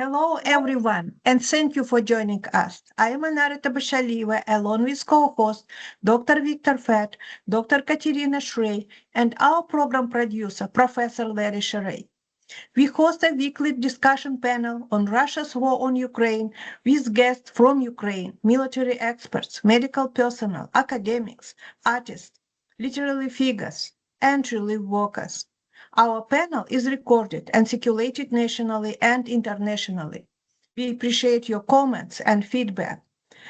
Hello, everyone, and thank you for joining us. I am Anarita Bashalieva, along with co-host Dr. Victor Fett, Dr. Katerina Shrey, and our program producer, Professor Larry Sherey. We host a weekly discussion panel on Russia's war on Ukraine with guests from Ukraine, military experts, medical personnel, academics, artists, literary figures, and relief workers. Our panel is recorded and circulated nationally and internationally. We appreciate your comments and feedback.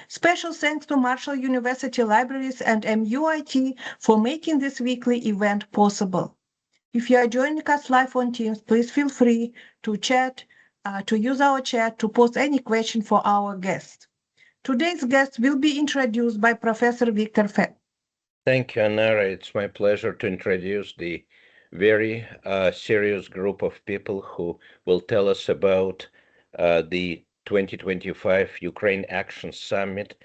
Special thanks to Marshall University Libraries and MUIT for making this weekly event possible. If you are joining us live on Teams, please feel free to use our chat to post any question for our guest. Today's guest will be introduced by Professor Victor Fett. Thank you, Anara. It's my pleasure to introduce the very serious group of people who will tell us about the 2025 Ukraine Action Summit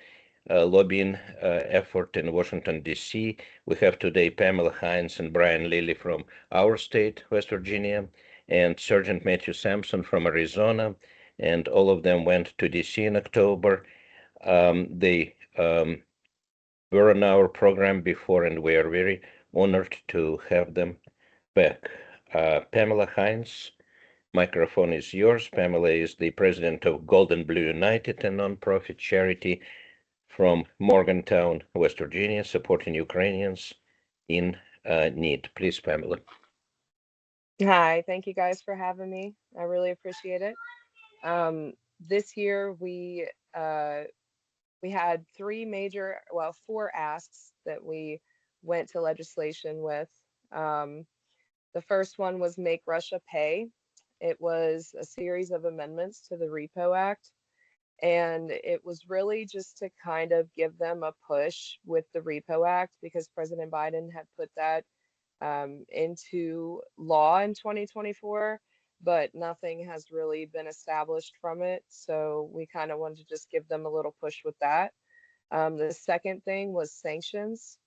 lobbying effort in Washington, D.C. We have today Pamela Hines and Brian Lilly from our state, West Virginia, and Sergeant Matthew Sampson from Arizona, and all of them went to D.C. in October. They were on our program before, and we are very honored to have them back. Pamela Hines, microphone is yours. Pamela is the president of Golden Blue United, a nonprofit charity from Morgantown, West Virginia, supporting Ukrainians in need. Please, Pamela. Hi, thank you guys for having me. I really appreciate it. This year we had four asks that we went to legislation with. The first one was Make Russia Pay. It was a series of amendments to the Repo Act, and it was really just to kind of give them a push with the Repo Act because President Biden had put that into law in 2024, but nothing has really been established from it. So we kind of wanted to just give them a little push with that. The second thing was sanctions.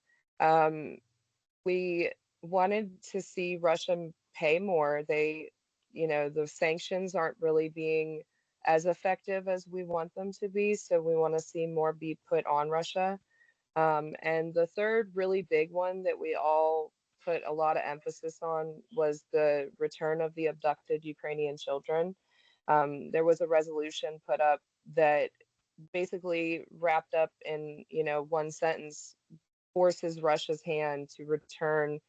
We wanted to see Russia pay more. The sanctions aren't really being as effective as we want them to be. So we want to see more be put on Russia. And the third really big one that we all put a lot of emphasis on was the return of the abducted Ukrainian children. There was a resolution put up that basically wrapped up in, one sentence, forces Russia's hand to return,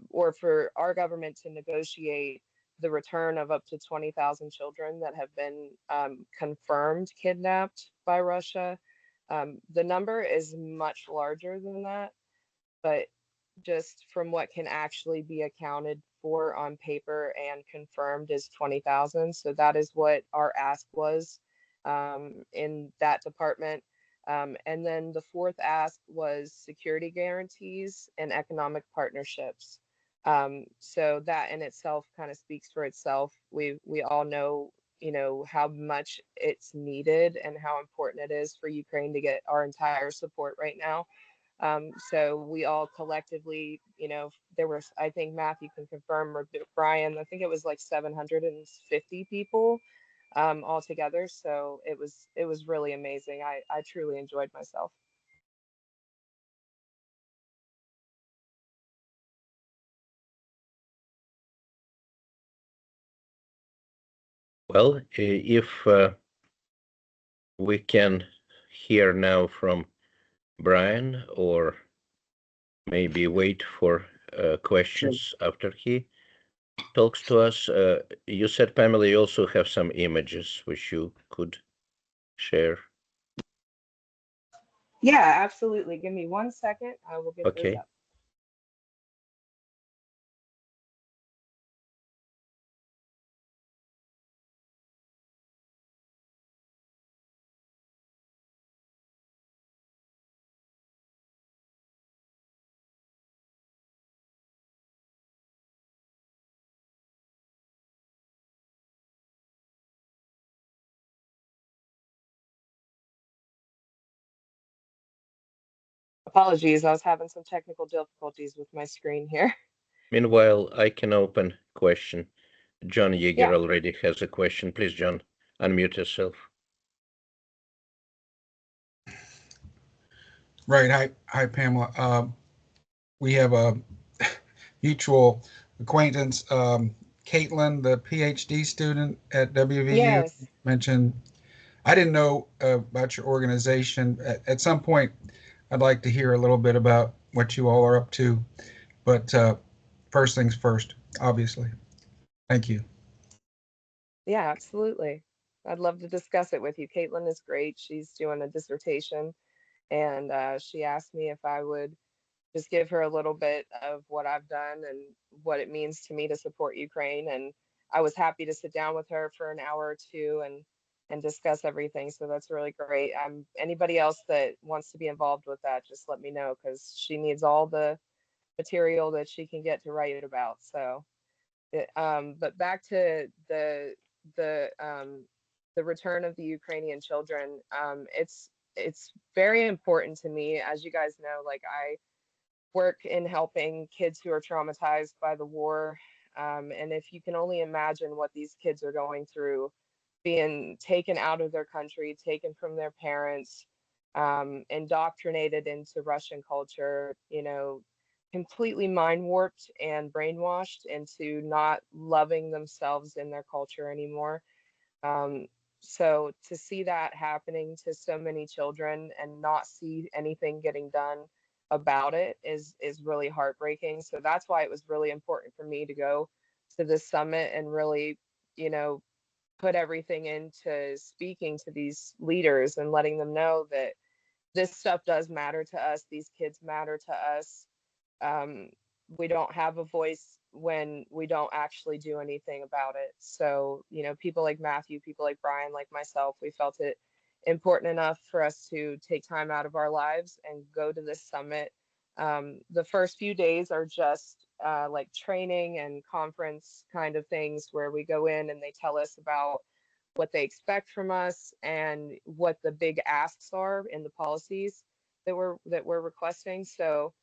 or for our government to negotiate the return of up to 20,000 children that have been confirmed kidnapped by Russia. The number is much larger than that, but just from what can actually be accounted for on paper and confirmed is 20,000. So that is what our ask was in that department. And then the fourth ask was security guarantees and economic partnerships. So that in itself kind of speaks for itself. We all know, how much it's needed and how important it is for Ukraine to get our entire support right now. So we all collectively, there was, I think Matthew can confirm, or Brian, I think it was like 750 people all together. So it was really amazing. I truly enjoyed myself. Well, if we can hear now from Brian, or maybe wait for questions after he talks to us. You said, Pamela, you also have some images which you could share. Yeah, absolutely. Give me 1 second. I will get those up. Apologies, I was having some technical difficulties with my screen here. Meanwhile, I can open question. John Yeager already has a question. Please, John, unmute yourself. Right. Hi, Pamela. We have a mutual acquaintance, Caitlin, the PhD student at WVU, Yes. mentioned. I didn't know about your organization. At some point, I'd like to hear a little bit about what you all are up to. But first things first, obviously. Thank you. Yeah, absolutely. I'd love to discuss it with you. Caitlin is great. She's doing a dissertation, and she asked me if I would just give her a little bit of what I've done and what it means to me to support Ukraine. And I was happy to sit down with her for an hour or two and discuss everything. So that's really great. Anybody else that wants to be involved with that, just let me know, because she needs all the material that she can get to write about. So, but back to the return of the Ukrainian children. It's very important to me, as you guys know. Like, I work in helping kids who are traumatized by the war. And if you can only imagine what these kids are going through, being taken out of their country, taken from their parents, indoctrinated into Russian culture, completely mind warped and brainwashed into not loving themselves in their culture anymore. Um, so to see that happening to so many children and not see anything getting done about it is really heartbreaking. So that's why it was really important for me to go to this summit and really, put everything into speaking to these leaders and letting them know that this stuff does matter to us. These kids matter to us. um, we don't have a voice when we don't actually do anything about it. So, people like Matthew, people like Brian, like myself, we felt it important enough for us to take time out of our lives and go to this summit. The first few days are just like training and conference kind of things where we go in and they tell us about what they expect from us and what the big asks are in the policies that we're requesting. So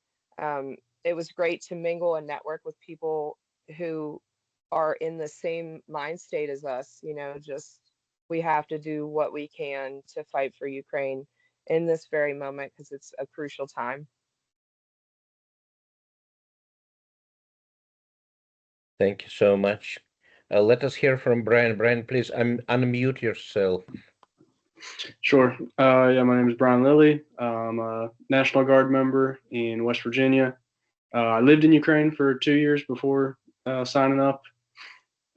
um, it was great to mingle and network with people who are in the same mind state as us. Just we have to do what we can to fight for Ukraine in this very moment because it's a crucial time. Thank you so much. Let us hear from Brian. Brian, please unmute yourself. Sure. Yeah, my name is Brian Lilly. I'm a National Guard member in West Virginia. I lived in Ukraine for 2 years before signing up.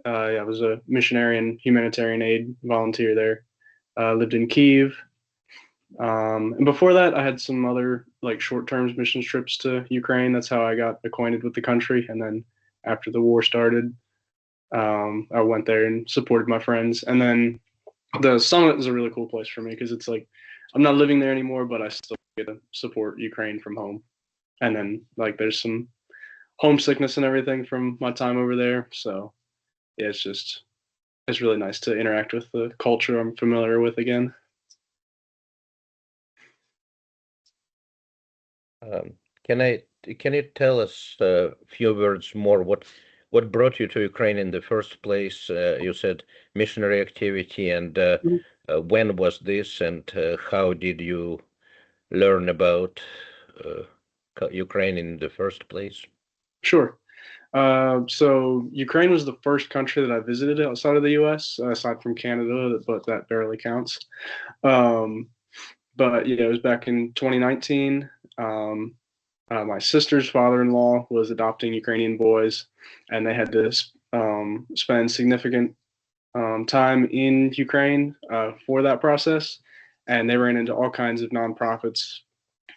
Yeah, I was a missionary and humanitarian aid volunteer there. Lived in Kyiv. And before that, I had some other like short-term mission trips to Ukraine. That's how I got acquainted with the country. And then after the war started, I went there and supported my friends. And then the summit is a really cool place for me because it's like I'm not living there anymore, but I still get to support Ukraine from home. And then like there's some homesickness and everything from my time over there. So yeah, it's really nice to interact with the culture I'm familiar with again. Can you tell us a few words more? What brought you to Ukraine in the first place? You said missionary activity, and when was this, and how did you learn about uh, Ukraine in the first place? Sure. So Ukraine was the first country that I visited outside of the U.S., aside from Canada, but that barely counts. Um, but yeah, it was back in 2019. My sister's father-in-law was adopting Ukrainian boys, and they had to spend significant time in Ukraine for that process. And they ran into all kinds of nonprofits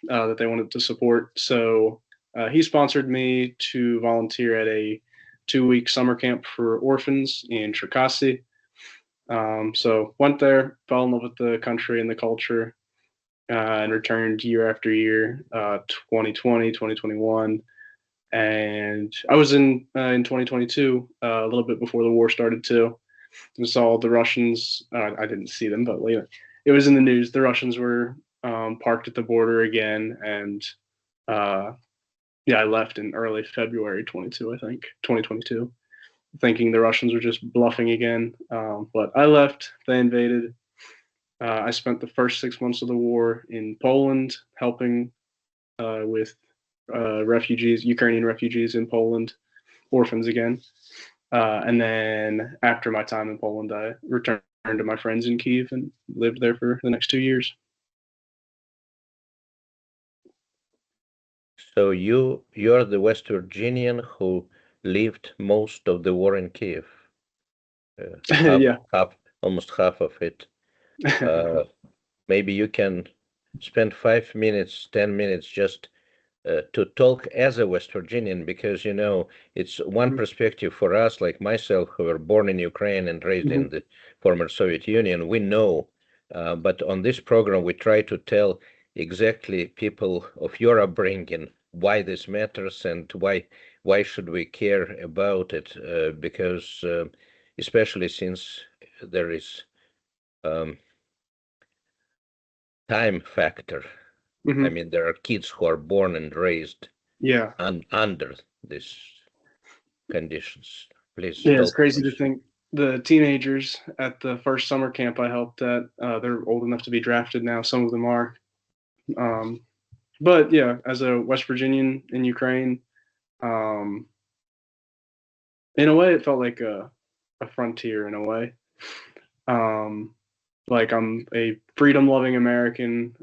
that they wanted to support. So he sponsored me to volunteer at a 2-week summer camp for orphans in Cherkasy. So went there, fell in love with the country and the culture, and returned year after year, 2020, 2021. And I was in 2022, a little bit before the war started too, and saw the Russians. I didn't see them, but it was in the news. The Russians were parked at the border again, and yeah, I left in early February 22, I think 2022. thinking the Russians were just bluffing again. But I left. They invaded. I spent the first 6 months of the war in Poland, helping with refugees, Ukrainian refugees in Poland, orphans again. And then after my time in Poland, I returned to my friends in Kyiv and lived there for the next 2 years. So you're the West Virginian who lived most of the war in Kyiv. Yeah. Almost half of it. Maybe you can spend 5 minutes, 10 minutes just to talk as a West Virginian, because it's one perspective for us, like myself, who were born in Ukraine and raised in the former Soviet Union. We know, but on this program we try to tell exactly people of your upbringing why this matters and why should we care about it, because especially since there is time factor. I mean, there are kids who are born and raised under these conditions. Please. Yeah, it's crazy to think the teenagers at the first summer camp I helped at, they're old enough to be drafted now. Some of them are. But yeah, as a West Virginian in Ukraine, in a way, it felt like a frontier in a way. Like I'm a freedom-loving American.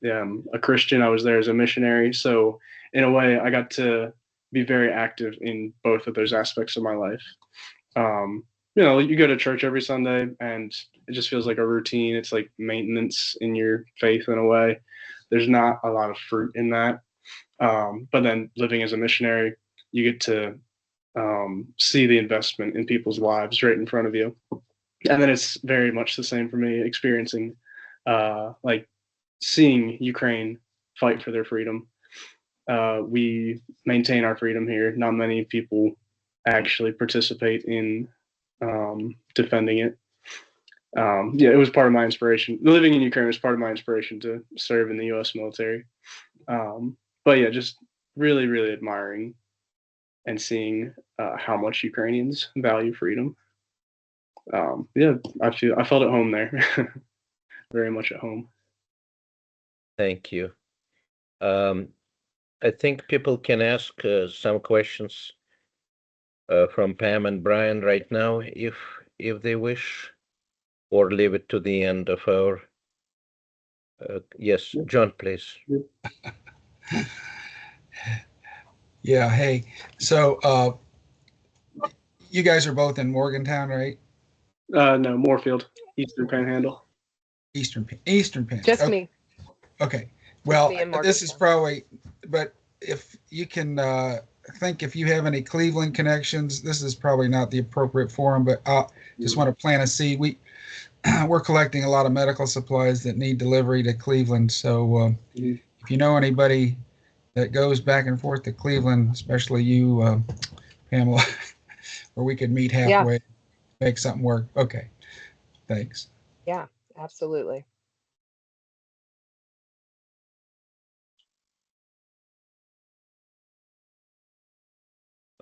Yeah, I'm a Christian. I was there as a missionary. So in a way, I got to be very active in both of those aspects of my life. You go to church every Sunday and it just feels like a routine. It's like maintenance in your faith in a way. There's not a lot of fruit in that. But then living as a missionary, you get to see the investment in people's lives right in front of you. And then it's very much the same for me, experiencing, like seeing Ukraine fight for their freedom. We maintain our freedom here. Not many people actually participate in defending it. Yeah, it was part of my inspiration. Living in Ukraine was part of my inspiration to serve in the U.S. military. But yeah, just really, really admiring and seeing how much Ukrainians value freedom. Yeah, I felt at home there, very much at home. Thank you. I think people can ask some questions from Pam and Brian right now, if they wish, or leave it to the end of our. Yes, John, please. Yeah. Hey. So you guys are both in Morgantown, right? No, Moorfield, Eastern Panhandle. Eastern Panhandle. Just okay. me. Okay. Well, me and this is probably, but if you can think if you have any Cleveland connections, this is probably not the appropriate forum, but I just want to plant a seed. We're collecting a lot of medical supplies that need delivery to Cleveland. So if you know anybody that goes back and forth to Cleveland, especially you, Pamela, where we could meet halfway, make something work. Okay. Thanks. Yeah, absolutely.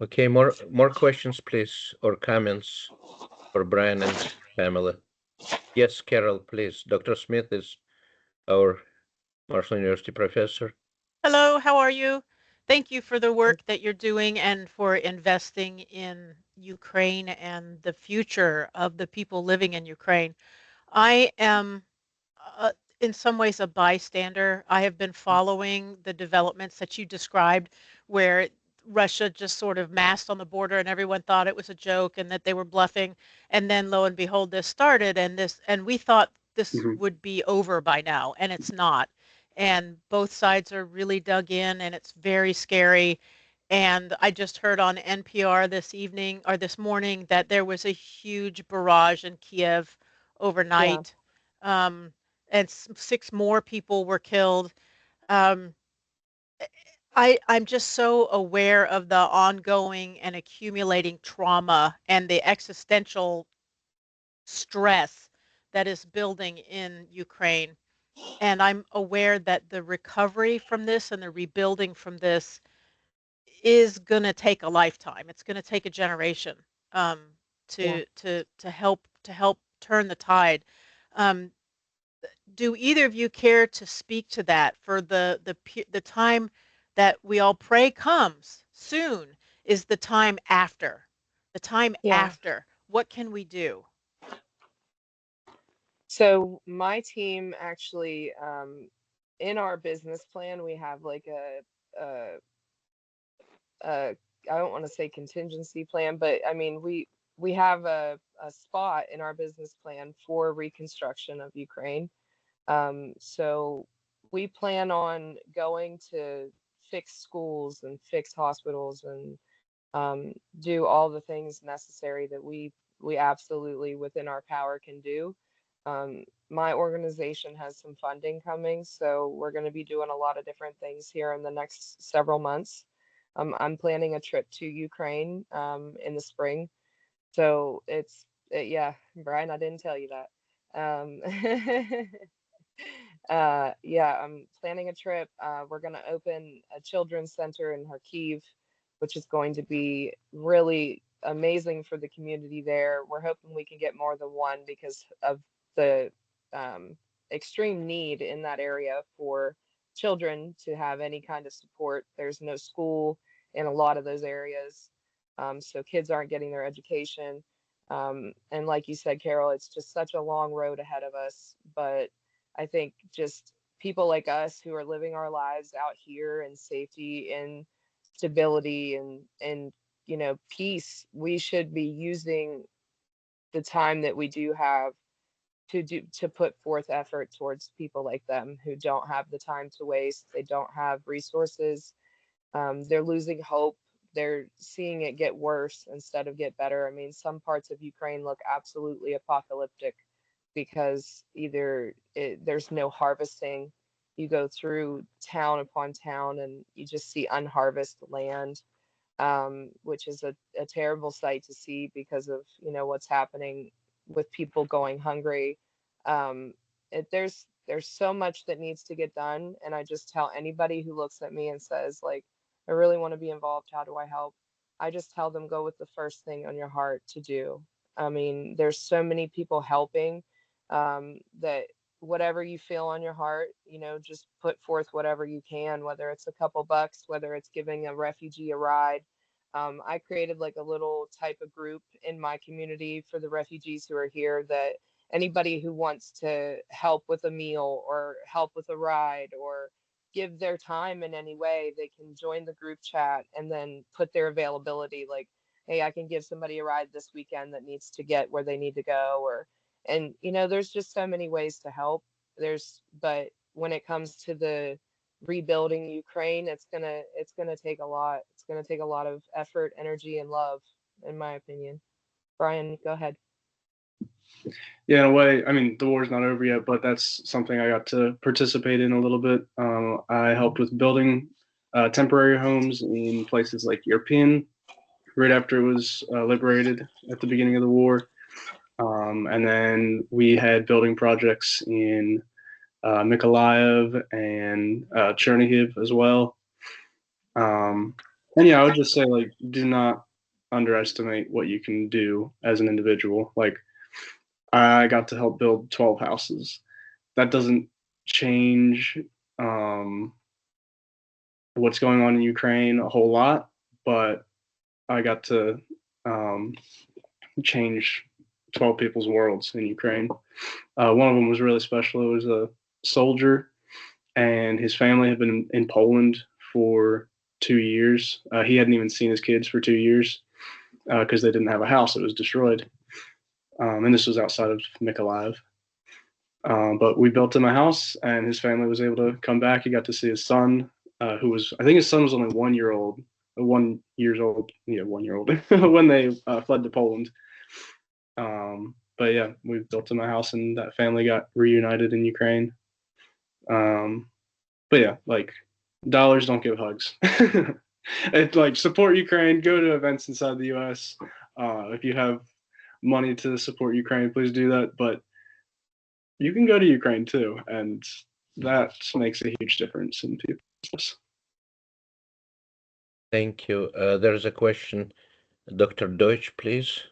Okay, more questions, please, or comments for Brian and Pamela. Yes, Carol, please. Dr. Smith is our Marshall University professor. Hello, how are you? Thank you for the work that you're doing and for investing in Ukraine and the future of the people living in Ukraine. I am in some ways a bystander. I have been following the developments that you described, where Russia just sort of massed on the border and everyone thought it was a joke and that they were bluffing. And then lo and behold, this started, and we thought this would be over by now, and it's not. And both sides are really dug in, and it's very scary. And I just heard on NPR this morning that there was a huge barrage in Kyiv overnight. And 6 more people were killed. I'm just so aware of the ongoing and accumulating trauma and the existential stress that is building in Ukraine. And I'm aware that the recovery from this and the rebuilding from this is going to take a lifetime. It's going to take a generation Yeah. to help turn the tide. Um, do either of you care to speak to that? For the time that we all pray comes soon is the time after. The time Yeah. after. What can we do? So my team actually, in our business plan, we have like a, a I don't want to say contingency plan, but I mean we have a spot in our business plan for reconstruction of Ukraine. So we plan on going to fix schools and fix hospitals and do all the things necessary that we absolutely within our power can do. My organization has some funding coming, so we're going to be doing a lot of different things here in the next several months. I'm planning a trip to Ukraine in the spring, so yeah, Brian, I didn't tell you that. Yeah, I'm planning a trip. We're going to open a children's center in Kyiv, which is going to be really amazing for the community there. We're hoping we can get more than one because of the extreme need in that area for children to have any kind of support. There's no school in a lot of those areas, so kids aren't getting their education. And like you said, Carol, it's just such a long road ahead of us. But I think just people like us who are living our lives out here in safety and stability and peace, we should be using the time that we do have to put forth effort towards people like them who don't have the time to waste. They don't have resources. They're losing hope. They're seeing it get worse instead of get better. I mean, some parts of Ukraine look absolutely apocalyptic because there's no harvesting. You go through town upon town and you just see unharvested land, which is a terrible sight to see because of what's happening with people going hungry. There's so much that needs to get done, and I just tell anybody who looks at me and says like, I really want to be involved, how do I help? I just tell them go with the first thing on your heart to do. I mean, there's so many people helping, that whatever you feel on your heart, just put forth whatever you can, whether it's a couple bucks, whether it's giving a refugee a ride. I created like a little type of group in my community for the refugees who are here, that anybody who wants to help with a meal or help with a ride or give their time in any way, they can join the group chat and then put their availability, like, hey, I can give somebody a ride this weekend that needs to get where they need to go. And there's just so many ways to help. But when it comes to the rebuilding Ukraine, it's gonna take a lot. It's gonna take a lot of effort, energy, and love, in my opinion. Brian, go ahead. Yeah, in a way, I mean, the war's not over yet, but that's something I got to participate in a little bit. I helped with building temporary homes in places like European right after it was liberated at the beginning of the war. And then we had building projects in Mykolaiv and Chernihiv as well. And yeah, I would just say, like, do not underestimate what you can do as an individual. Like, I got to help build 12 houses. That doesn't change what's going on in Ukraine a whole lot, but I got to change 12 people's worlds in Ukraine. One of them was really special. It was a soldier, and his family had been in Poland for 2 years. He hadn't even seen his kids for 2 years because they didn't have a house. It was destroyed. And this was outside of Mykolaiv. But we built him a house, and his family was able to come back. He got to see his son, I think his son was only 1 year old, 1 years old, yeah, 1 year old when they fled to Poland. But yeah, we built him a house, and that family got reunited in Ukraine. But yeah, like, dollars don't give hugs. It's like, support Ukraine, go to events inside the US. If you have money to support Ukraine, please do that. But you can go to Ukraine too, and that makes a huge difference in people's lives. Thank you. There's a question. Dr. Deutsch, please.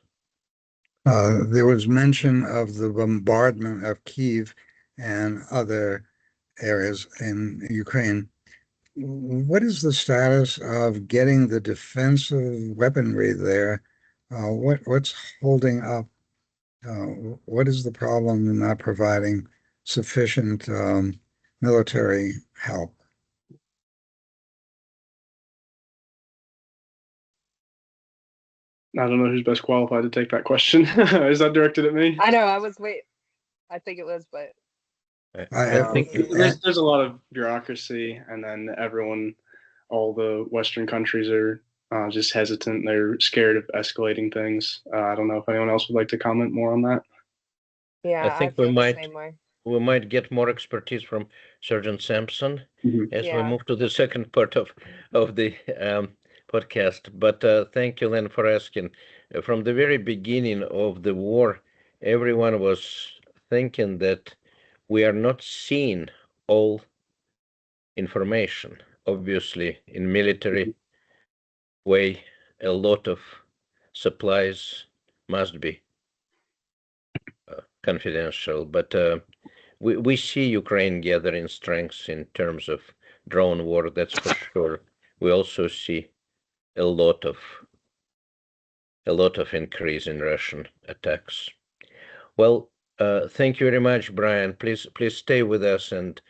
There was mention of the bombardment of Kyiv and other areas in Ukraine. What is the status of getting the defensive weaponry there? What's holding up? What is the problem in not providing sufficient military help? I don't know who's best qualified to take that question. Is that directed at me? I know. I think it was, but I think there's a lot of bureaucracy, and then all the Western countries are just hesitant. They're scared of escalating things. I don't know if anyone else would like to comment more on that. yeah, I think feel the same way. we might get more expertise from Sergeant Sampson as we Yeah. move to the second part of the podcast. But thank you, Len, for asking. From the very beginning of the war, everyone was thinking that we are not seeing all information. Obviously, in military way, a lot of supplies must be confidential, but we see Ukraine gathering strengths in terms of drone war, that's for sure. We also see a lot of increase in Russian attacks. Well, thank you very much, Brian. Please stay with us, and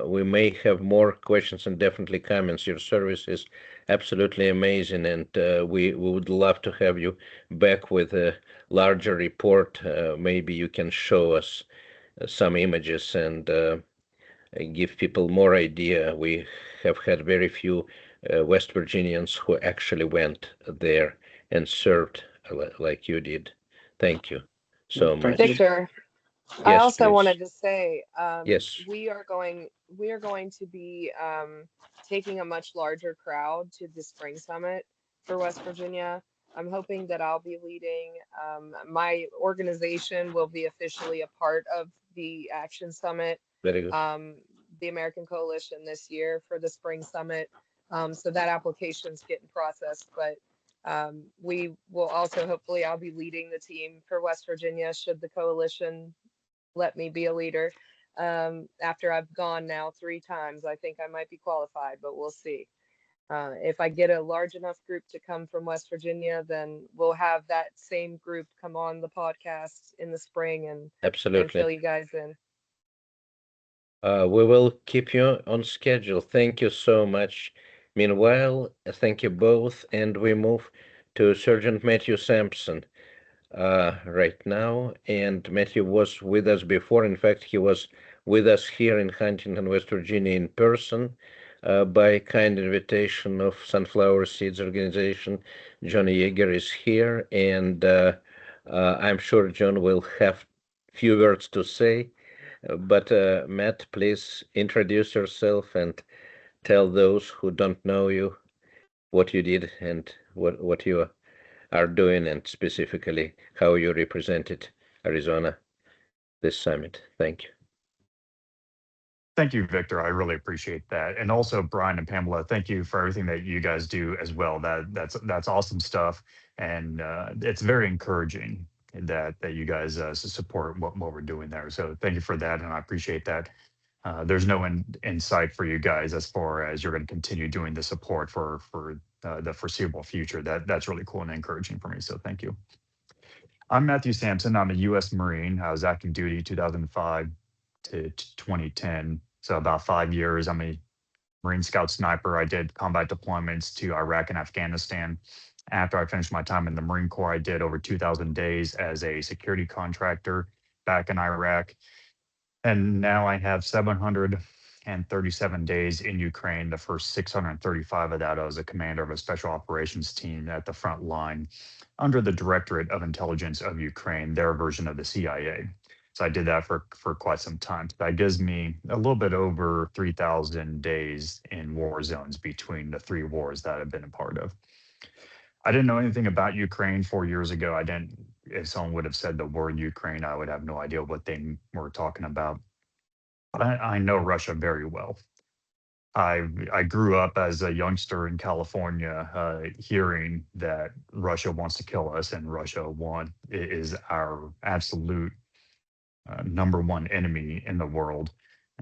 we may have more questions and definitely comments. Your service is absolutely amazing, and we would love to have you back with a larger report. Maybe you can show us some images and give people more idea. We have had very few West Virginians who actually went there and served like you did. Thank you so much. Victor, I Yes, also please. wanted to say, Yes. we are going to be taking a much larger crowd to the spring summit for West Virginia. I'm hoping that I'll be leading. My organization will be officially a part of the Action Summit, Very good. the American Coalition this year for the spring summit. So that application's getting processed, but we will also, hopefully, I'll be leading the team for West Virginia should the coalition let me be a leader. After I've gone now 3 times, I think I might be qualified, but we'll see. If I get a large enough group to come from West Virginia, then we'll have that same group come on the podcast in the spring and Absolutely. fill you guys in. We will keep you on schedule. Thank you so much. Meanwhile, thank you both, and we move to Sergeant Matthew Sampson right now. And Matthew was with us before. In fact, he was with us here in Huntington, West Virginia in person by kind invitation of Sunflower Seeds Organization. John Yeager is here, and I'm sure John will have few words to say. But Matt, please introduce yourself and tell those who don't know you what you did and what you are doing, and specifically how you represented Arizona this summit. Thank you. Thank you, Victor. I really appreciate that. And also, Brian and Pamela, thank you for everything that you guys do as well. That's awesome stuff. And it's very encouraging that you guys support what we're doing there. So thank you for that. And I appreciate that. There's no end in sight for you guys as far as you're going to continue doing the support for the foreseeable future. That's really cool and encouraging for me. So thank you. I'm Matthew Sampson. I'm a U.S. Marine. I was active duty 2005 to 2010. So about 5 years. I'm a Marine Scout sniper. I did combat deployments to Iraq and Afghanistan. After I finished my time in the Marine Corps, I did over 2,000 days as a security contractor back in Iraq. And now I have 737 days in Ukraine. The first 635 of that, I was a commander of a special operations team at the front line under the Directorate of Intelligence of Ukraine, their version of the CIA. So I did that for quite some time. That gives me a little bit over 3,000 days in war zones between the 3 wars that I've been a part of. I didn't know anything about Ukraine 4 years ago. If someone would have said the word Ukraine, I would have no idea what they were talking about. But I know Russia very well. I grew up as a youngster in California, hearing that Russia wants to kill us, and Russia is our absolute number one enemy in the world.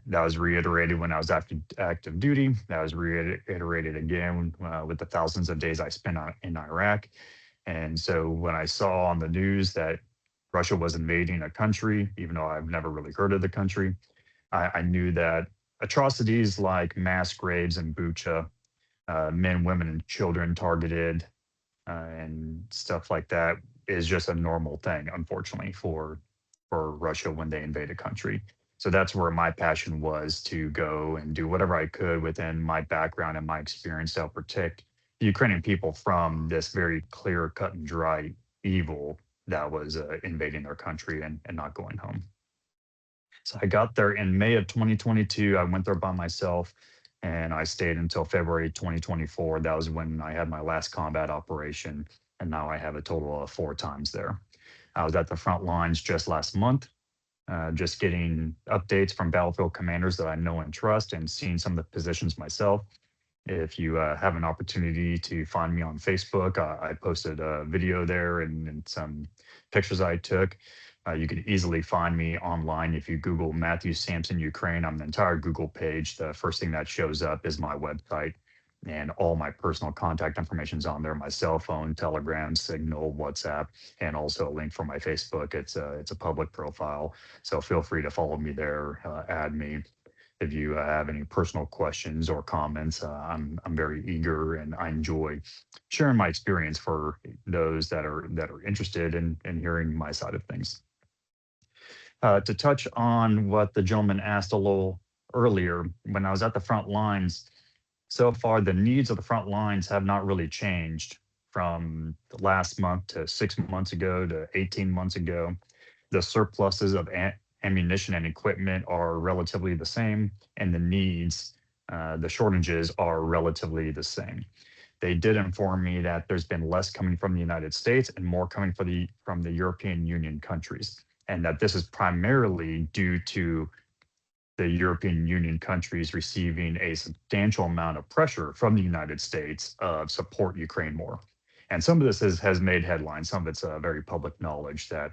That was reiterated when I was active duty. That was reiterated again with the thousands of days I spent in Iraq. And so when I saw on the news that Russia was invading a country, even though I've never really heard of the country, I knew that atrocities like mass graves in Bucha, men, women, and children targeted, and stuff like that is just a normal thing, unfortunately, for Russia when they invade a country. So that's where my passion was, to go and do whatever I could within my background and my experience to help protect the Ukrainian people from this very clear, cut and dry evil that was invading their country and not going home. So I got there in May of 2022. I went there by myself and I stayed until February 2024. That was when I had my last combat operation. And now I have a total of 4 times there. I was at the front lines just last month, just getting updates from battlefield commanders that I know and trust, and seeing some of the positions myself. If you have an opportunity to find me on Facebook, I posted a video there and some pictures I took. You can easily find me online. If you Google Matthew Sampson, Ukraine, on the entire Google page, the first thing that shows up is my website, and all my personal contact information is on there: my cell phone, Telegram, Signal, WhatsApp, and also a link for my Facebook. It's a public profile, so feel free to follow me there, add me. If you have any personal questions or comments, I'm very eager, and I enjoy sharing my experience for those that are interested in hearing my side of things. To touch on what the gentleman asked a little earlier, when I was at the front lines, so far the needs of the front lines have not really changed from the last month to 6 months ago to 18 months ago. The surpluses of ammunition and equipment are relatively the same, and the needs, the shortages are relatively the same. They did inform me that there's been less coming from the United States and more coming from the European Union countries, and that this is primarily due to the European Union countries receiving a substantial amount of pressure from the United States of support Ukraine more. And some of this has made headlines. Some of it's very public knowledge that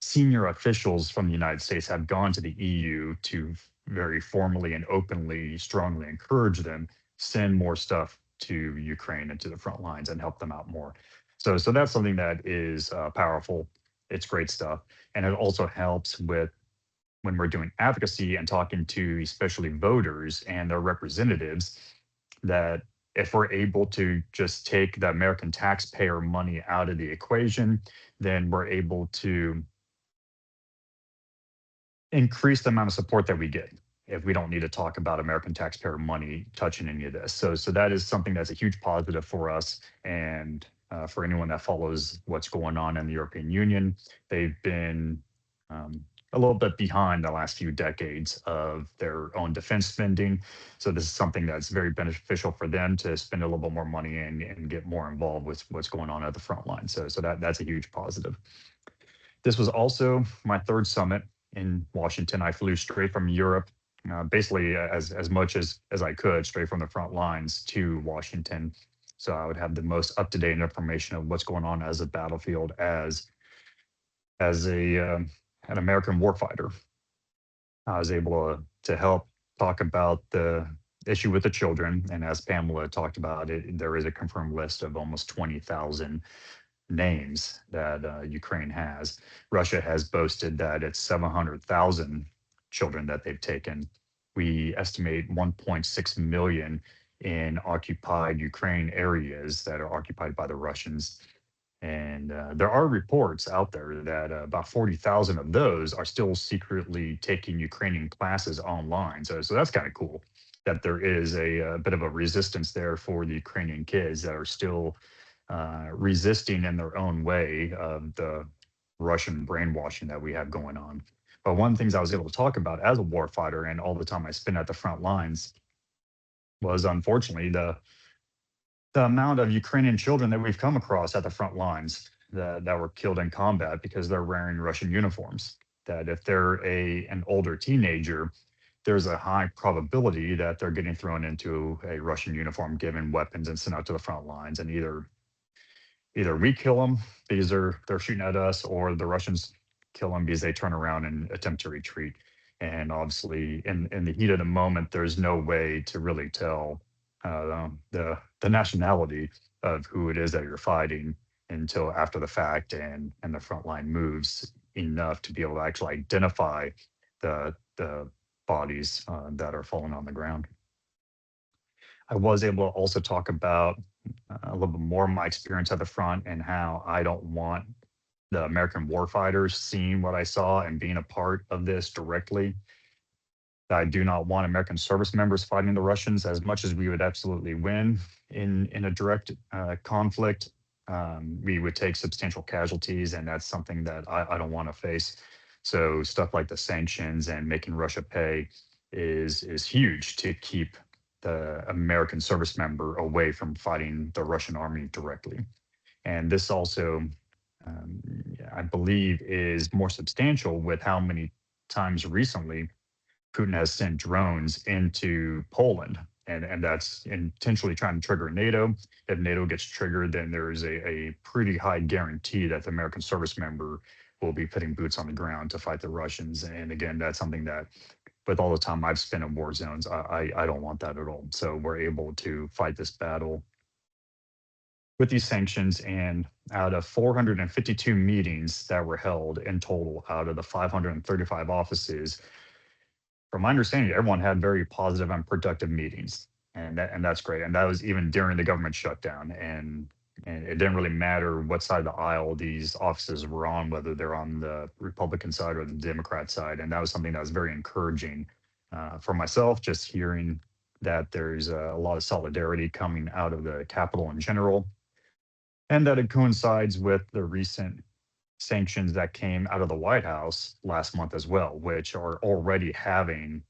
senior officials from the United States have gone to the EU to very formally and openly, strongly encourage them send more stuff to Ukraine and to the front lines and help them out more. So that's something that is powerful. It's great stuff. And it also helps with when we're doing advocacy and talking to especially voters and their representatives, that if we're able to just take the American taxpayer money out of the equation, then we're able to increase the amount of support that we get if we don't need to talk about American taxpayer money touching any of this. So that is something that's a huge positive for us. And for anyone that follows what's going on in the European Union, they've been a little bit behind the last few decades of their own defense spending. So this is something that's very beneficial for them to spend a little bit more money and get more involved with what's going on at the front line. So that's a huge positive. This was also my 3rd summit in Washington. I flew straight from Europe, basically as much as I could, straight from the front lines to Washington. So I would have the most up-to-date information of what's going on as a battlefield, as an American warfighter. I was able to help talk about the issue with the children. And as Pamela talked about it, there is a confirmed list of almost 20,000 names that Ukraine has. Russia has boasted that it's 700,000 children that they've taken. We estimate 1.6 million in occupied Ukraine areas that are occupied by the Russians. And there are reports out there that about 40,000 of those are still secretly taking Ukrainian classes online. So that's kind of cool that there is a bit of a resistance there for the Ukrainian kids that are still resisting in their own way of the Russian brainwashing that we have going on. But one of the things I was able to talk about as a warfighter and all the time I spent at the front lines was, unfortunately, the amount of Ukrainian children that we've come across at the front lines that were killed in combat because they're wearing Russian uniforms. That if they're an older teenager, there's a high probability that they're getting thrown into a Russian uniform, given weapons, and sent out to the front lines. And either we kill them because they're shooting at us, or the Russians kill them because they turn around and attempt to retreat. And obviously, in the heat of the moment, there's no way to really tell the nationality of who it is that you're fighting until after the fact, and the front line moves enough to be able to actually identify the bodies that are falling on the ground. I was able to also talk about a little bit more of my experience at the front and how I don't want the American warfighters seeing what I saw and being a part of this directly. I do not want American service members fighting the Russians. As much as we would absolutely win in a direct conflict, we would take substantial casualties, and that's something that I don't want to face. So stuff like the sanctions and making Russia pay is huge to keep the American service member away from fighting the Russian army directly. And this also, I believe, is more substantial with how many times recently Putin has sent drones into Poland. And that's intentionally trying to trigger NATO. If NATO gets triggered, then there is a pretty high guarantee that the American service member will be putting boots on the ground to fight the Russians. And again, that's something that, with all the time I've spent in war zones, I don't want that at all. So we're able to fight this battle with these sanctions. And out of 452 meetings that were held in total, out of the 535 offices, from my understanding, everyone had very positive and productive meetings, and that's great. And that was even during the government shutdown. And it didn't really matter what side of the aisle these offices were on, whether they're on the Republican side or the Democrat side. And that was something that was very encouraging for myself, just hearing that there's a lot of solidarity coming out of the Capitol in general, and that it coincides with the recent sanctions that came out of the White House last month as well, which are already having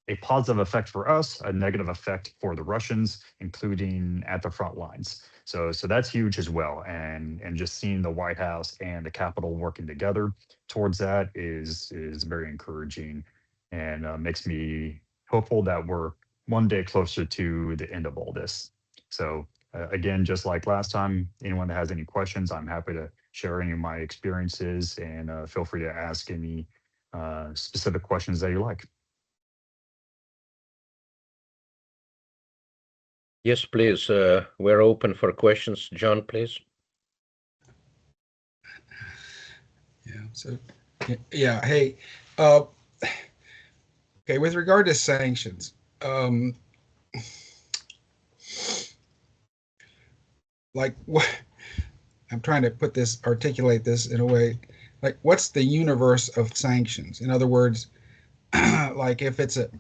a positive effect for us, a negative effect for the Russians, including at the front lines. So that's huge as well. And just seeing the White House and the Capitol working together towards that is very encouraging, and makes me hopeful that we're one day closer to the end of all this. So again, just like last time, anyone that has any questions, I'm happy to share any of my experiences, and feel free to ask any specific questions that you like. Yes, please. We're open for questions. John, please. Yeah. So, yeah. Hey, okay. With regard to sanctions, like what? I'm trying to articulate this in a way, like what's the universe of sanctions? In other words, like if it's a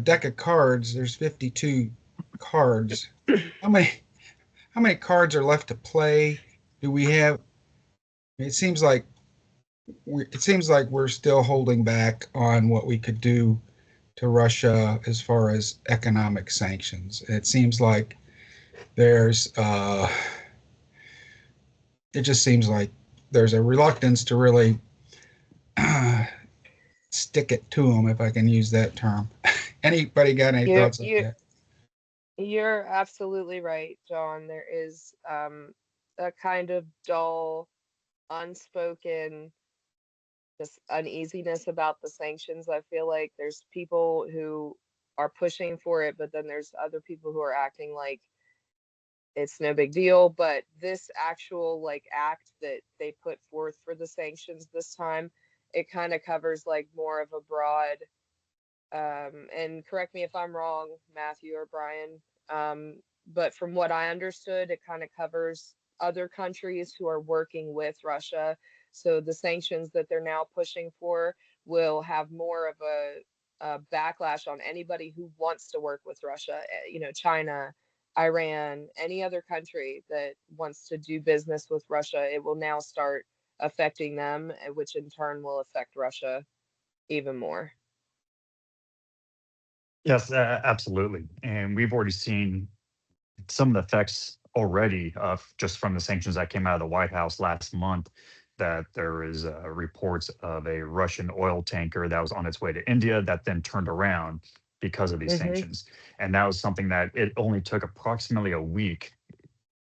deck of cards, there's 52 cards. How many cards are left to play? Do we have? It seems like we're still holding back on what we could do to Russia as far as economic sanctions. It seems like there's it just seems like there's a reluctance to really stick it to them, if I can use that term. Anybody got any thoughts on that? You're absolutely right, John. There is a kind of dull, unspoken, just uneasiness about the sanctions. I feel like there's people who are pushing for it, but then there's other people who are acting like it's no big deal. But this actual like act that they put forth for the sanctions this time, it kind of covers like more of a broad, and correct me if I'm wrong, Matthew or Brian, but from what I understood, it kind of covers other countries who are working with Russia. So the sanctions that they're now pushing for will have more of a backlash on anybody who wants to work with Russia, China, Iran, any other country that wants to do business with Russia. It will now start affecting them, which in turn will affect Russia even more. Yes, absolutely. And we've already seen some of the effects already of just from the sanctions that came out of the White House last month. that there is reports of a Russian oil tanker that was on its way to India that then turned around because of these sanctions. And that was something that it only took approximately a week,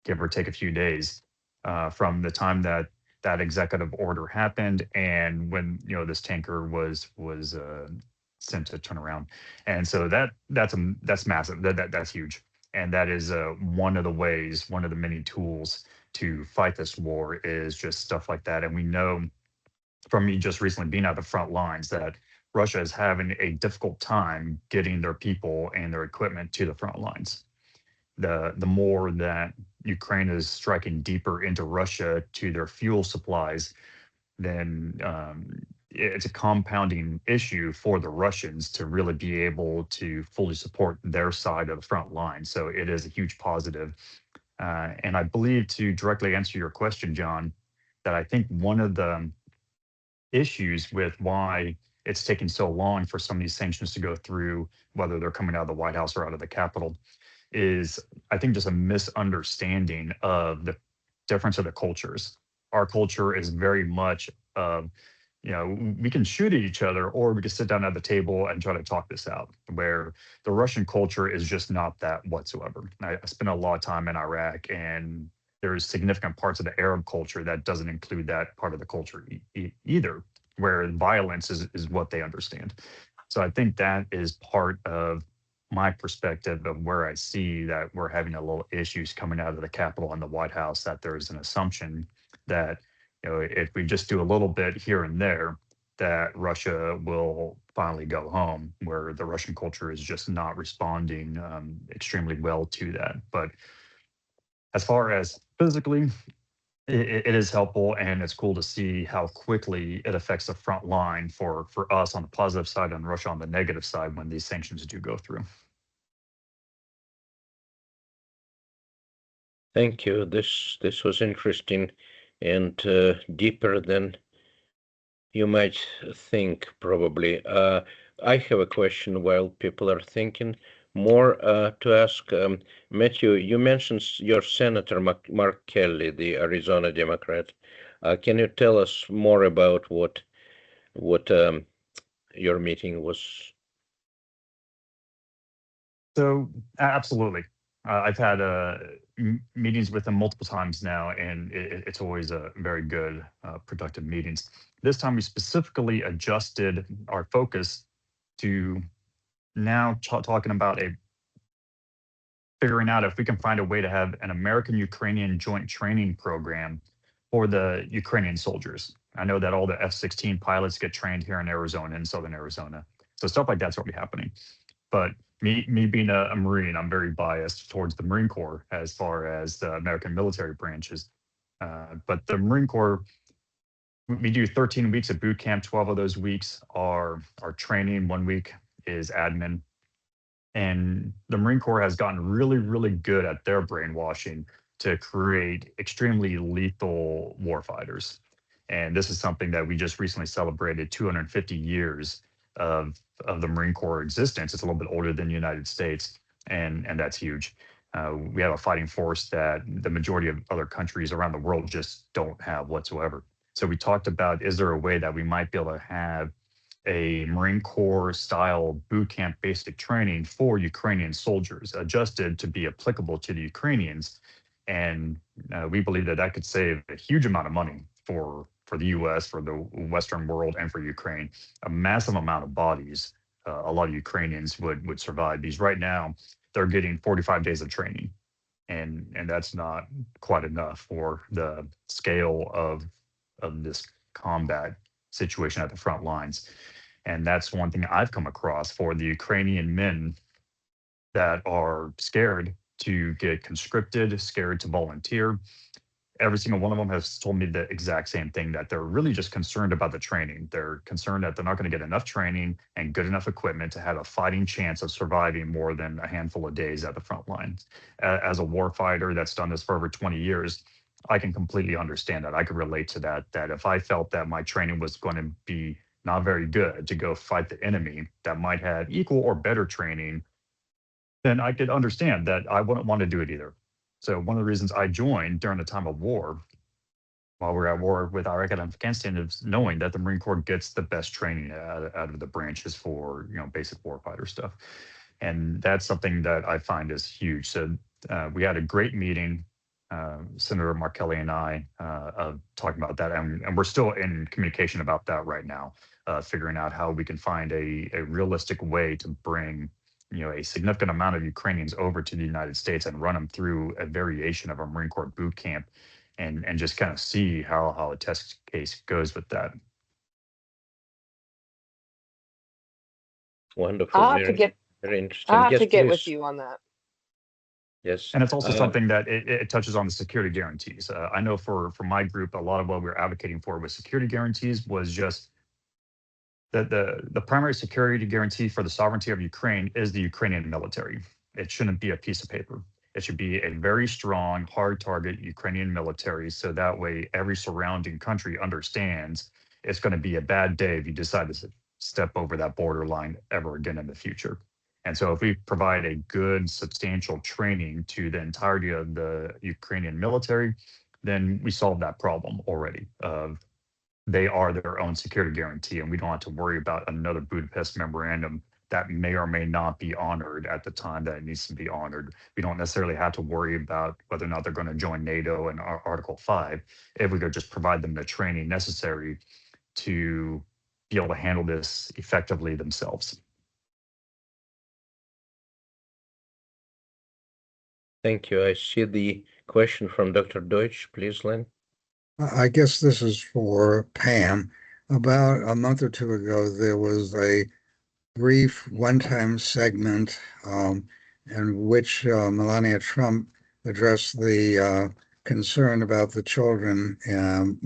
give or take a few days, from the time that that executive order happened and when this tanker was sent to turn around. And so that's massive. That's huge. And that is one of the ways, one of the many tools to fight this war is just stuff like that. And we know from me just recently being at the front lines that Russia is having a difficult time getting their people and their equipment to the front lines. The more that Ukraine is striking deeper into Russia to their fuel supplies, then it's a compounding issue for the Russians to really be able to fully support their side of the front line. So it is a huge positive. And I believe, to directly answer your question, John, that I think one of the issues with why it's taking so long for some of these sanctions to go through, whether they're coming out of the White House or out of the Capitol, is I think just a misunderstanding of the difference of the cultures. Our culture is very much of, we can shoot at each other or we can sit down at the table and try to talk this out, where the Russian culture is just not that whatsoever. I spent a lot of time in Iraq, and there's significant parts of the Arab culture that doesn't include that part of the culture either, where violence is what they understand. So I think that is part of my perspective of where I see that we're having a little issues coming out of the Capitol and the White House, that there's an assumption that, if we just do a little bit here and there, that Russia will finally go home, where the Russian culture is just not responding extremely well to that. But as far as physically, it is helpful, and it's cool to see how quickly it affects the front line for us on the positive side and Russia on the negative side when these sanctions do go through. Thank you. This was interesting and deeper than you might think, probably. I have a question while people are thinking. More to ask, Matthew, you mentioned your Senator Mark Kelly, the Arizona Democrat. Can you tell us more about what your meeting was? So absolutely. I've had meetings with him multiple times now, and it's always a very good, productive meetings. This time we specifically adjusted our focus to now talking about figuring out if we can find a way to have an American-Ukrainian joint training program for the Ukrainian soldiers. I know that all the F-16 pilots get trained here in Arizona, in Southern Arizona. So stuff like that's already happening. But me being a Marine, I'm very biased towards the Marine Corps as far as the American military branches. But the Marine Corps, we do 13 weeks of boot camp. 12 of those weeks are training. 1 week is admin. And the Marine Corps has gotten really, really good at their brainwashing to create extremely lethal warfighters. And this is something that we just recently celebrated 250 years of the Marine Corps existence. It's a little bit older than the United States, and that's huge. We have a fighting force that the majority of other countries around the world just don't have whatsoever. So we talked about, is there a way that we might be able to have a Marine Corps style boot camp basic training for Ukrainian soldiers, adjusted to be applicable to the Ukrainians? And we believe that could save a huge amount of money for the US, for the Western world, and for Ukraine. A massive amount of bodies, a lot of Ukrainians would survive, because right now they're getting 45 days of training. And that's not quite enough for the scale of this combat situation at the front lines. And that's one thing I've come across for the Ukrainian men that are scared to get conscripted, scared to volunteer. Every single one of them has told me the exact same thing, that they're really just concerned about the training. They're concerned that they're not going to get enough training and good enough equipment to have a fighting chance of surviving more than a handful of days at the front lines. As a warfighter that's done this for over 20 years, I can completely understand that. I could relate to that, that if I felt that my training was going to be not very good to go fight the enemy that might have equal or better training, then I could understand that I wouldn't want to do it either. So one of the reasons I joined during the time of war while we're at war with Iraq and Afghanistan, is knowing that the Marine Corps gets the best training out of the branches for, basic warfighter stuff. And that's something that I find is huge. So we had a great meeting, Senator Mark Kelly and I, of talking about that. And we're still in communication about that right now, figuring out how we can find a realistic way to bring a significant amount of Ukrainians over to the United States and run them through a variation of a Marine Corps boot camp, and just kind of see how a test case goes with that. Wonderful. I'll have to get Very interesting. I'll have Yes, to get with please. you on that. Yes. And it's also something that it touches on the security guarantees. I know for my group, a lot of what we were advocating for with security guarantees was just that the primary security guarantee for the sovereignty of Ukraine is the Ukrainian military. It shouldn't be a piece of paper. It should be a very strong, hard target Ukrainian military, so that way every surrounding country understands it's going to be a bad day if you decide to step over that borderline ever again in the future. And so if we provide a good, substantial training to the entirety of the Ukrainian military, then we solve that problem already. They are their own security guarantee, and we don't have to worry about another Budapest memorandum that may or may not be honored at the time that it needs to be honored. We don't necessarily have to worry about whether or not they're going to join NATO and Article 5 if we could just provide them the training necessary to be able to handle this effectively themselves. Thank you. I see the question from Dr. Deutsch. Please, Len. I guess this is for Pam. About a month or two ago, there was a brief one-time segment in which Melania Trump addressed the concern about the children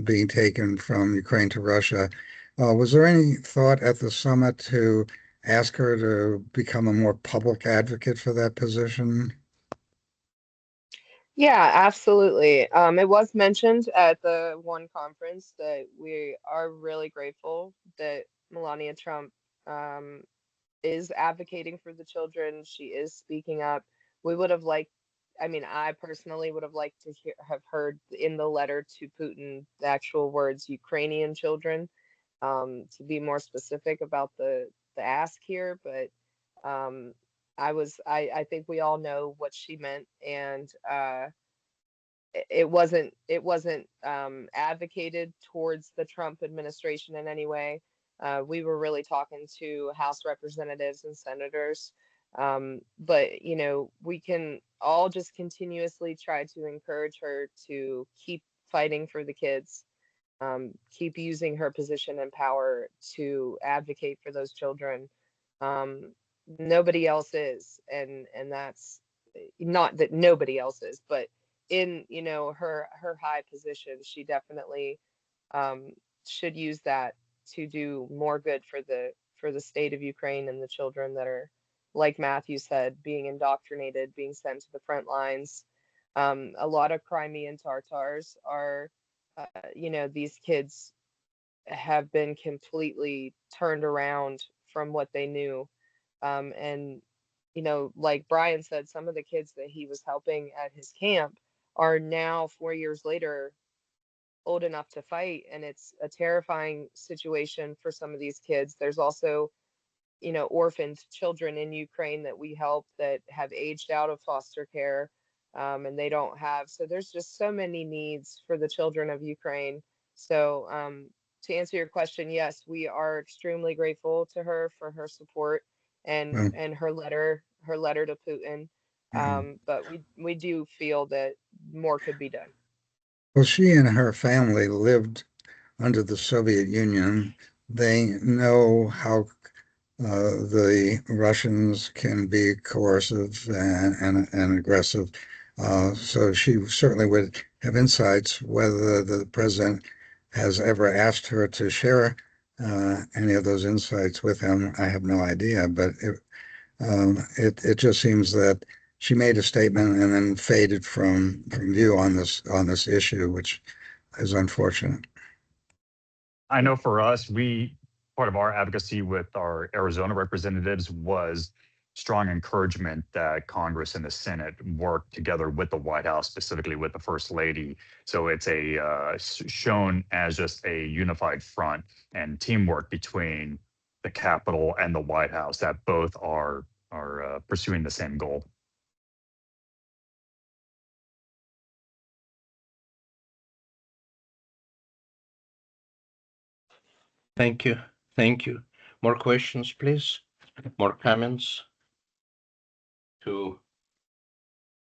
being taken from Ukraine to Russia. Was there any thought at the summit to ask her to become a more public advocate for that position? Yeah, absolutely. It was mentioned at the one conference that we are really grateful that Melania Trump is advocating for the children. She is speaking up. We would have liked, I personally would have liked to have heard in the letter to Putin the actual words Ukrainian children, to be more specific about the ask here. But I think we all know what she meant, and it wasn't advocated towards the Trump administration in any way. We were really talking to House representatives and senators. But we can all just continuously try to encourage her to keep fighting for the kids, keep using her position and power to advocate for those children. Nobody else is, and that's not that nobody else is, but in her high position, she definitely should use that to do more good for the state of Ukraine and the children that are, like Matthew said, being indoctrinated, being sent to the front lines. A lot of Crimean Tatars are, these kids have been completely turned around from what they knew. And, like Brian said, some of the kids that he was helping at his camp are now 4 years later old enough to fight, and it's a terrifying situation for some of these kids. There's also orphaned children in Ukraine that we help that have aged out of foster care, and they don't have, so there's just so many needs for the children of Ukraine. So to answer your question, yes, we are extremely grateful to her for her support and her letter to Putin. But we do feel that more could be done. Well, she and her family lived under the Soviet Union. They know how the Russians can be coercive and aggressive. So she certainly would have insights. Whether the president has ever asked her to share any of those insights with him, I have no idea. But it just seems that she made a statement and then faded from view on this issue, which is unfortunate. I know for us, part of our advocacy with our Arizona representatives was strong encouragement that Congress and the Senate work together with the White House, specifically with the First Lady. So it's shown as just a unified front and teamwork between the Capitol and the White House, that both are pursuing the same goal. Thank you. Thank you. More questions, please? More comments? To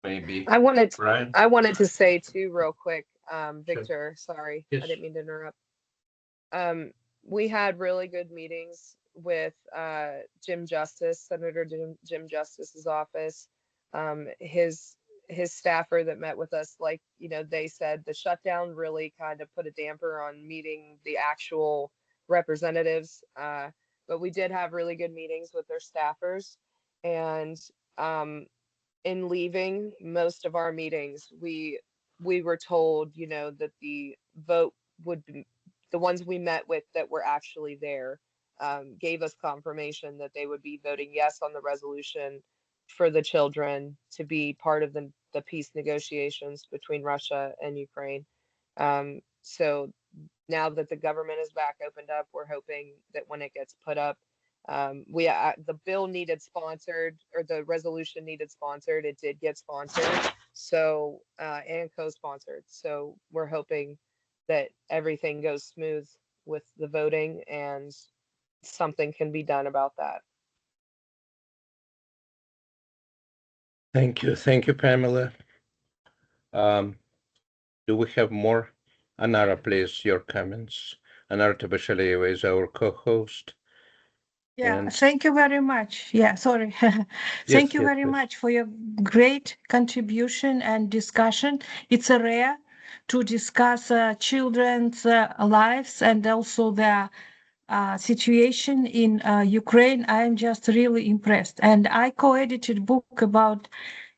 maybe I wanted Brian? I wanted to say too, real quick, Sure. Victor, sorry, I Yes. didn't mean to interrupt. We had really good meetings with Jim Justice, Senator Jim Justice's office. His staffer that met with us, like, you know, they said the shutdown really kind of put a damper on meeting the actual representatives. But we did have really good meetings with their staffers. And in leaving most of our meetings, we were told, you know, that the vote would be, the ones we met with that were actually there, gave us confirmation that they would be voting yes on the resolution for the children to be part of the peace negotiations between Russia and Ukraine. So now that the government is back opened up, we're hoping that when it gets put up, the bill needed sponsored, or the resolution needed sponsored. It did get sponsored, so and co-sponsored. So we're hoping that everything goes smooth with the voting and something can be done about that. Thank you. Thank you, Pamela. Do we have more? Anara, please, your comments. Anara Tabashalieva is our co-host. Yeah, And thank you very much. Yeah, sorry. Thank you yes, very please. much for your great contribution and discussion. It's a rare to discuss children's lives and also their situation in Ukraine. I am just really impressed. And I co-edited book about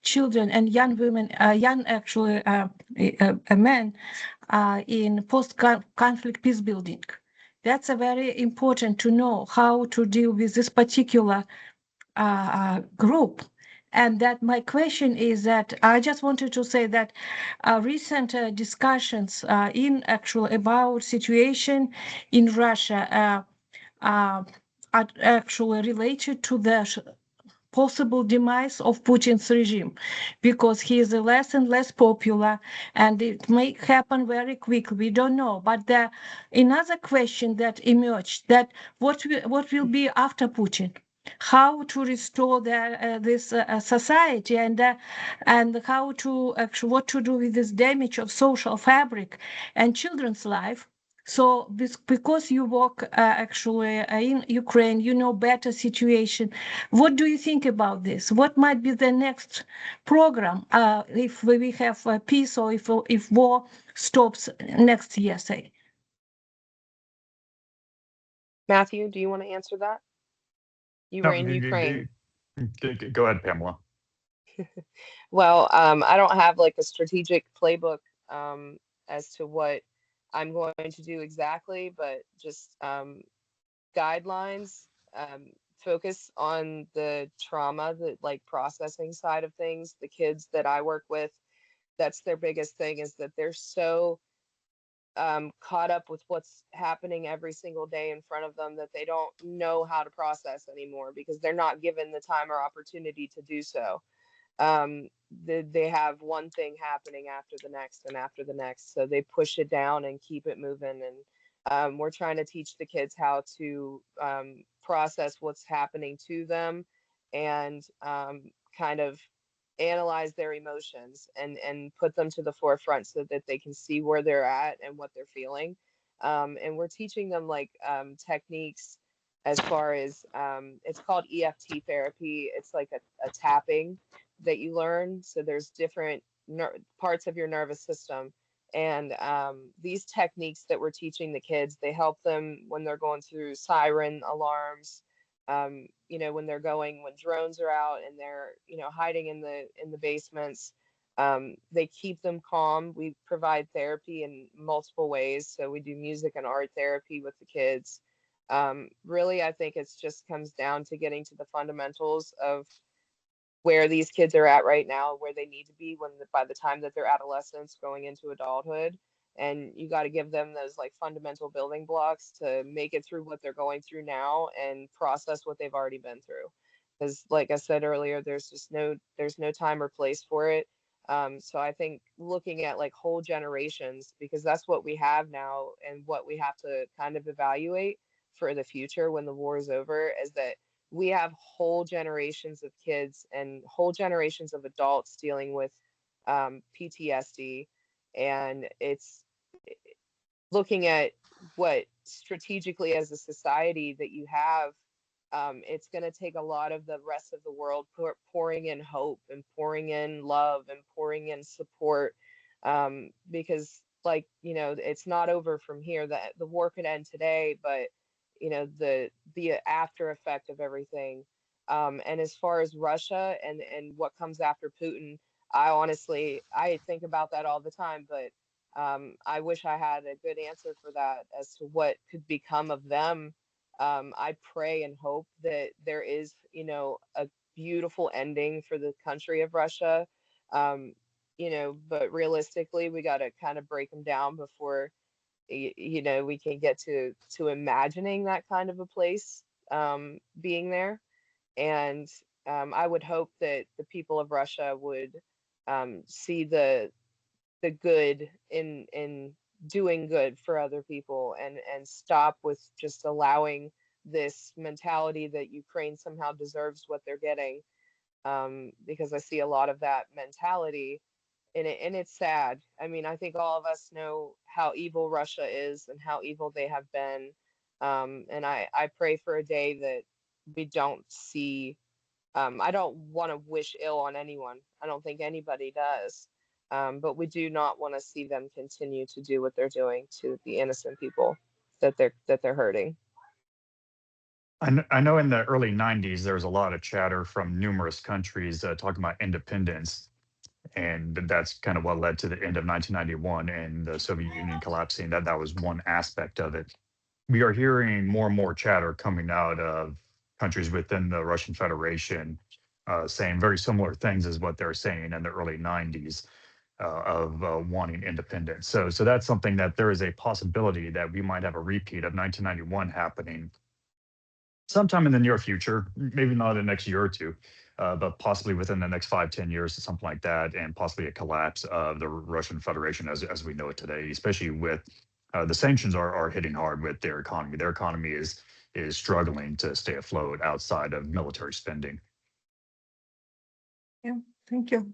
children and young women, young actually men in post-conflict peace building. That's a very important to know how to deal with this particular group. And that my question is that I just wanted to say that recent discussions in actually about situation in Russia are actually related to the possible demise of Putin's regime, because he is less and less popular, and it may happen very quickly. We don't know. But the another question that emerged, that what will be after Putin? How to restore this society, and how to actually what to do with this damage of social fabric and children's life. So because you work actually in Ukraine, you know better situation. What do you think about this? What might be the next program if we have peace, or if war stops next year, say? Matthew, do you want to answer that? You were No, in Ukraine. go ahead, Pamela. Well, I don't have like a strategic playbook as to what I'm going to do exactly, but just guidelines, focus on the trauma, the like processing side of things. The kids that I work with, that's their biggest thing, is that they're so caught up with what's happening every single day in front of them that they don't know how to process anymore because they're not given the time or opportunity to do so. They have one thing happening after the next and after the next, so they push it down and keep it moving. And we're trying to teach the kids how to process what's happening to them, and kind of analyze their emotions and put them to the forefront so that they can see where they're at and what they're feeling. And we're teaching them like techniques as far as it's called EFT therapy. It's like a tapping that you learn. So there's different parts of your nervous system. And these techniques that we're teaching the kids, they help them when they're going through siren alarms, you know, when drones are out and they're, you know, hiding in the basements. They keep them calm. We provide therapy in multiple ways. So we do music and art therapy with the kids. Really, I think it's just comes down to getting to the fundamentals of where these kids are at right now, where they need to be by the time that they're adolescents going into adulthood. And you got to give them those like fundamental building blocks to make it through what they're going through now and process what they've already been through. Because like I said earlier, there's no time or place for it. So I think looking at like whole generations, because that's what we have now and what we have to kind of evaluate for the future when the war is over, is that we have whole generations of kids and whole generations of adults dealing with PTSD. And it's looking at what strategically as a society that you have, it's going to take a lot of the rest of the world pouring in hope and pouring in love and pouring in support, because like, you know, it's not over from here. That the war could end today, but you know, the after effect of everything. And as far as Russia and what comes after Putin, I think about that all the time, but I wish I had a good answer for that as to what could become of them. I pray and hope that there is, you know, a beautiful ending for the country of Russia. Um, you know, but realistically, we got to kind of break them down before, you know, we can get to imagining that kind of a place being there. And I would hope that the people of Russia would see the good in doing good for other people, and stop with just allowing this mentality that Ukraine somehow deserves what they're getting, because I see a lot of that mentality in it, and it's sad. I mean, I think all of us know how evil Russia is and how evil they have been, and I pray for a day that we don't see. I don't want to wish ill on anyone. I don't think anybody does. But we do not want to see them continue to do what they're doing to the innocent people that they're hurting. I know in the early 90s, there was a lot of chatter from numerous countries talking about independence. And that's kind of what led to the end of 1991 and the Soviet Union collapsing. That was one aspect of it. We are hearing more and more chatter coming out of countries within the Russian Federation saying very similar things as what they're saying in the early 90s of wanting independence. So that's something that there is a possibility that we might have a repeat of 1991 happening sometime in the near future, maybe not in the next year or two, but possibly within the next 5-10 years, something like that, and possibly a collapse of the Russian Federation as we know it today, especially with the sanctions are hitting hard with their economy. Their economy is struggling to stay afloat outside of military spending. Yeah, thank you.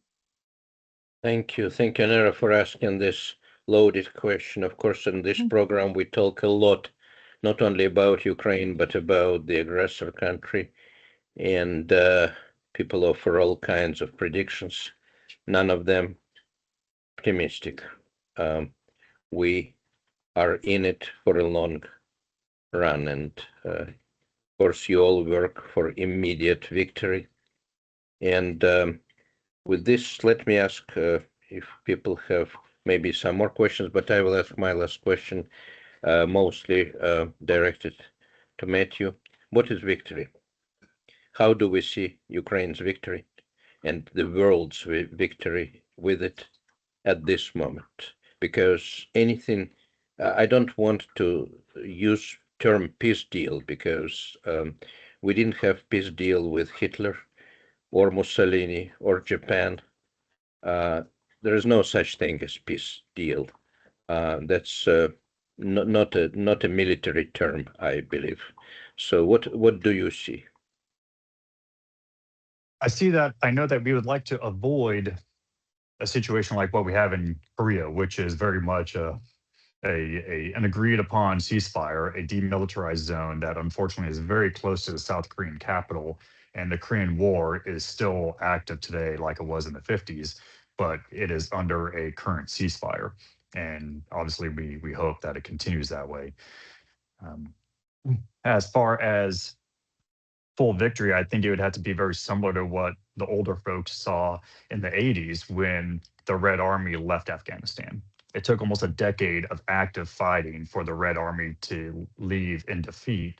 Thank you, Nera, for asking this loaded question. Of course, in this program, we talk a lot, not only about Ukraine, but about the aggressor country, and people offer all kinds of predictions, none of them optimistic. We are in it for a long run, and of course, you all work for immediate victory. And with this, let me ask if people have maybe some more questions, but I will ask my last question, mostly directed to Matthew. What is victory? How do we see Ukraine's victory and the world's victory with it at this moment? Because anything, I don't want to use term peace deal, because we didn't have peace deal with Hitler or Mussolini or Japan. There is no such thing as peace deal. That's not a military term, I believe. So what do you see? I see that. I know that we would like to avoid a situation like what we have in Korea, which is very much an agreed upon ceasefire, a demilitarized zone that unfortunately is very close to the South Korean capital. And the Korean War is still active today like it was in the 50s, but it is under a current ceasefire. And obviously we hope that it continues that way. As far as full victory, I think it would have to be very similar to what the older folks saw in the 80s when the Red Army left Afghanistan. It took almost a decade of active fighting for the Red Army to leave in defeat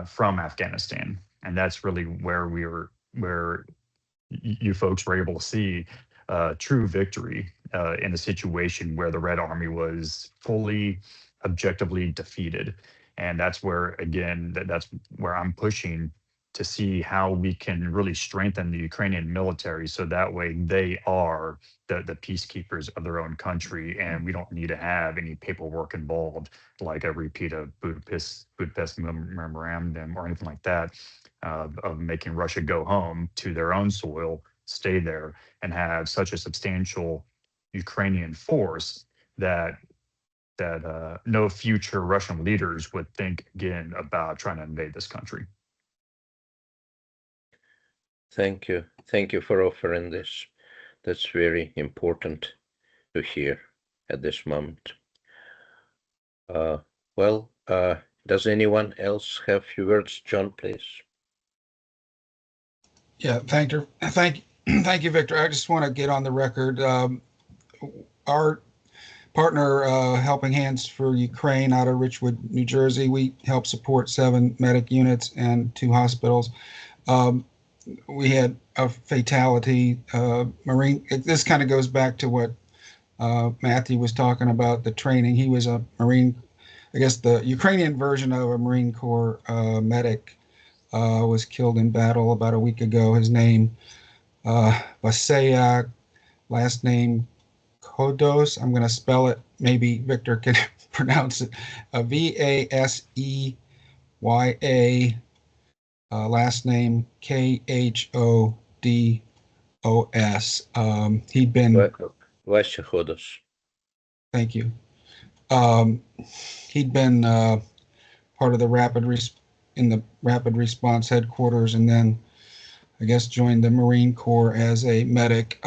from Afghanistan. And that's really where you folks were able to see true victory in a situation where the Red Army was fully, objectively defeated. And that's where, again, that's where I'm pushing to see how we can really strengthen the Ukrainian military so that way they are the peacekeepers of their own country, and we don't need to have any paperwork involved, like a repeat of Budapest memorandum or anything like that, of making Russia go home to their own soil, stay there, and have such a substantial Ukrainian force that no future Russian leaders would think again about trying to invade this country. Thank you. Thank you for offering this. That's very important to hear at this moment. Does anyone else have few words? John, please. Yeah, thank you, Victor. I just want to get on the record. Our partner, Helping Hands for Ukraine, out of Richwood, New Jersey, we help support 7 medic units and 2 hospitals. We had a fatality. Marine. This kind of goes back to what Matthew was talking about, the training. He was a Marine. I guess the Ukrainian version of a Marine Corps medic. Was killed in battle about a week ago. His name, Vaseyak, last name Kodos. I'm going to spell it. Maybe Victor can pronounce it. Vaseya, last name Khodos. He'd been. Vasya Khodos. Thank you. He'd been part of the rapid response headquarters, and then I guess joined the Marine Corps as a medic.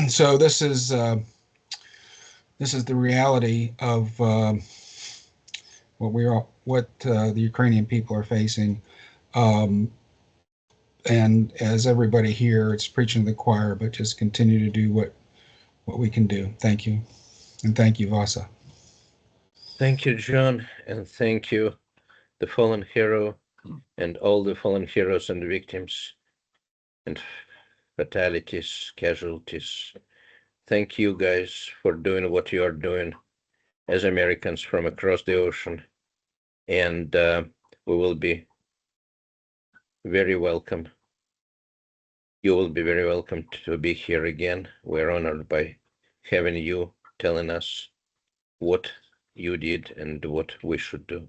So this is the reality of what the Ukrainian people are facing. And as everybody here, it's preaching to the choir, but just continue to do what we can do. Thank you. And thank you, Vasa. Thank you, John, and thank you, the fallen hero, and all the fallen heroes and victims and fatalities, casualties. Thank you guys for doing what you are doing as Americans from across the ocean. And we will be very welcome. You will be very welcome to be here again. We're honored by having you telling us what you did and what we should do.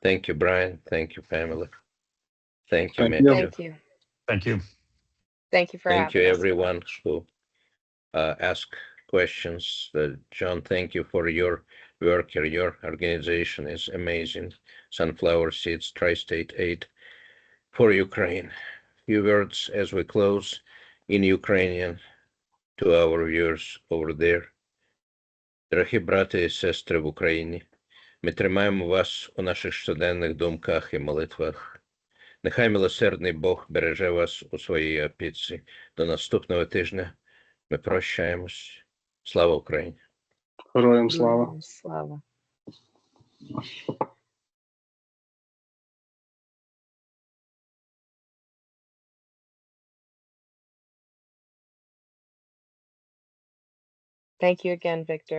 Thank you, Brian. Thank you, Pamela. Thank you, Matthew. Thank you. Thank you. Thank you for Thank you, having us. everyone who asked questions. John, thank you for your work. Your organization is amazing. Sunflower Seeds, Tri-State Aid for Ukraine. Few words as we close in Ukrainian to our viewers over there. Дорогі брати і сестри в Україні, ми тримаємо вас у наших щоденних думках і молитвах. Нехай милосердний Бог береже вас у своїй опіці. До наступного тижня ми прощаємось. Слава Україні! Героям слава! Слава! Thank you again, Victor.